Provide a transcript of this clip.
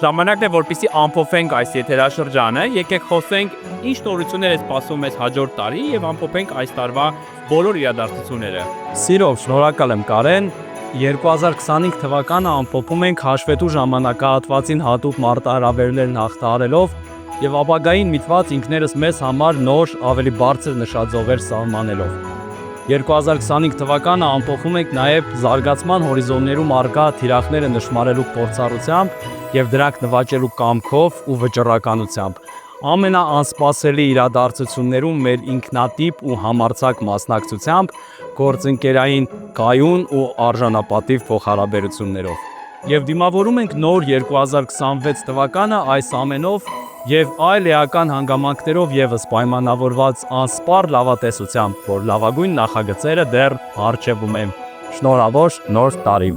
Ժամանակն է, որպեսզի ամփոփենք այս եթերաշրջանը, եկեք խոսենք ինչ նորություններ է սպասում մեզ հաջորդ տարի եւ ամփոփենք այս տարվա բոլոր իրադարձությունները։ Սիրով, շնորհակալ եմ Կարեն։ 2025 թվականը ամփոփում ենք հաշվետու ժամանակահատվածին հատուկ մարտահրավերներն հաղթահարելով եւ ապագային միտված ինքներս մեզ համար նոր, ավելի բարձր նշաձողեր սահմանելով։ 2025 թվականը ամփոփում ենք նաեւ զարգացման հորիզոններում առկա թիրախները նշмарելու փորձառությամբ եւ դրանք նվաճելու կամքով ու վճռականությամբ։ Ամենաանսպասելի իրադարձություններում մեր ինքնատիպ ու համարձակ մասնակցությամբ, գործընկերային կայուն ու արժանապատիվ փոխհարաբերություններով։ Եվ դիմավորում ենք նոր 2026 թվականը այս ամենով եւ այլ էական հանգամանքներով եւս պայմանավորված անսպառ լավատեսությամբ, որ լավագույն նախագծերը դեռ առջևում են։ Շնորհավոր նոր տարի։